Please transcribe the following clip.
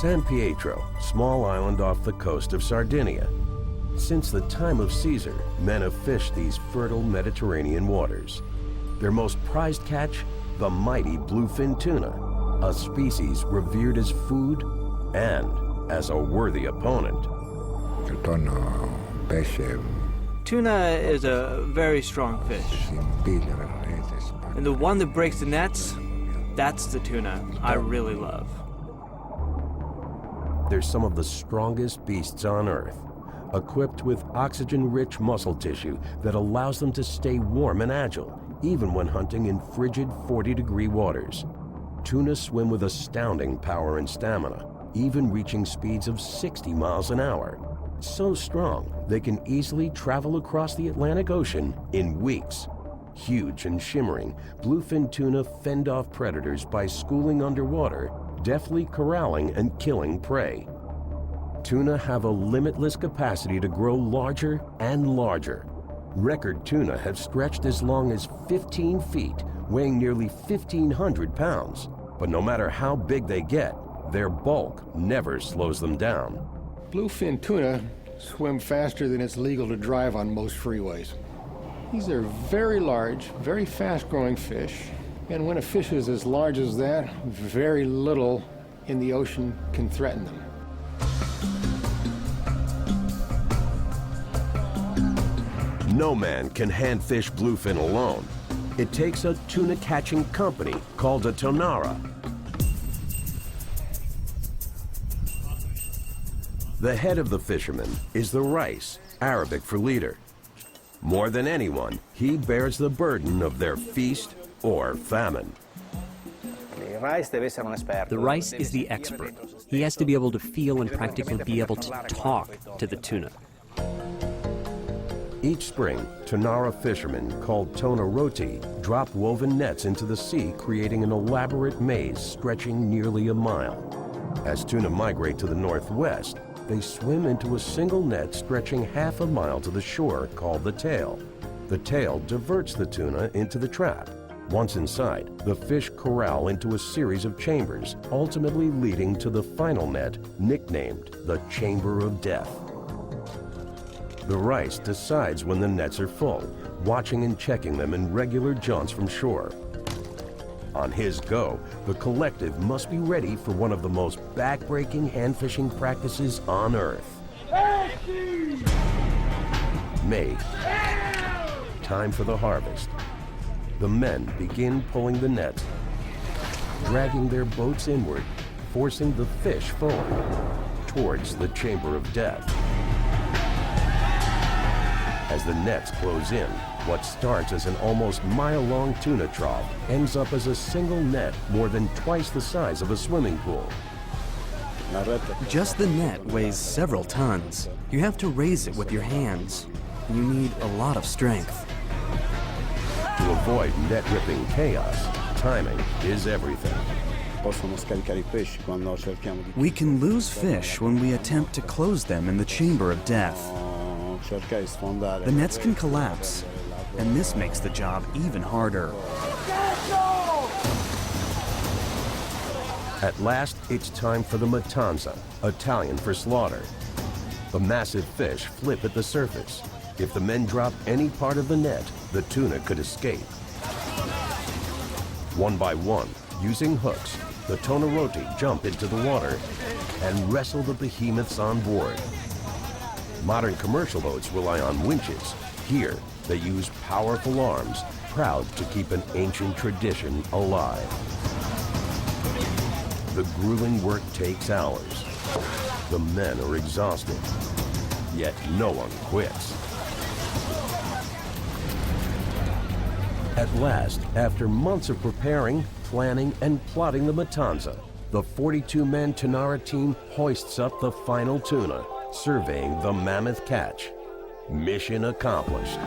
San Pietro, small island off the coast of Sardinia. Since the time of Caesar, men have fished these fertile Mediterranean waters. Their most prized catch, the mighty bluefin tuna, a species revered as food and as a worthy opponent. Tuna is a very strong fish. And the one that breaks the nets, that's the tuna I really love. They're some of the strongest beasts on Earth, equipped with oxygen-rich muscle tissue that allows them to stay warm and agile, even when hunting in frigid 40-degree waters. Tuna swim with astounding power and stamina, even reaching speeds of 60 miles an hour. So strong, they can easily travel across the Atlantic Ocean in weeks. Huge and shimmering, bluefin tuna fend off predators by schooling underwater, deftly corralling and killing prey. Tuna have a limitless capacity to grow larger and larger. Record tuna have stretched as long as 15 feet, weighing nearly 1,500 pounds. But no matter how big they get, their bulk never slows them down. Bluefin tuna swim faster than it's legal to drive on most freeways. These are very large, very fast-growing fish, and when a fish is as large as that, very little in the ocean can threaten them. No man can handfish bluefin alone. It takes a tuna-catching company called a tonara. The head of the fisherman is the rice, Arabic for leader. More than anyone, he bears the burden of their feast or famine. The rice is the expert. He has to be able to feel and practically be able to talk to the tuna. Each spring, Tonara fishermen called Tonaroti drop woven nets into the sea, creating an elaborate maze stretching nearly a mile. As tuna migrate to the northwest, they swim into a single net stretching half a mile to the shore called the tail. The tail diverts the tuna into the trap. Once inside, the fish corral into a series of chambers, ultimately leading to the final net, nicknamed the Chamber of Death. The rice decides when the nets are full, watching and checking them in regular jaunts from shore. On his go, the collective must be ready for one of the most back-breaking hand fishing practices on Earth. May. Time for the harvest. The men begin pulling the nets, dragging their boats inward, forcing the fish forward towards the Chamber of Death. As the nets close in, what starts as an almost mile-long tuna trough ends up as a single net more than twice the size of a swimming pool. Just the net weighs several tons. You have to raise it with your hands. You need a lot of strength. To avoid net-ripping chaos, timing is everything. We can lose fish when we attempt to close them in the Chamber of Death. The nets can collapse, and this makes the job even harder. At last, it's time for the matanza, Italian for slaughter. The massive fish flip at the surface. If the men drop any part of the net, the tuna could escape. One by one, using hooks, the Tonaroti jump into the water and wrestle the behemoths on board. Modern commercial boats rely on winches. Here, they use powerful arms, proud to keep an ancient tradition alive. The grueling work takes hours. The men are exhausted, yet no one quits. At last, after months of preparing, planning, and plotting the matanza, the 42-man Tonara team hoists up the final tuna, surveying the mammoth catch. Mission accomplished.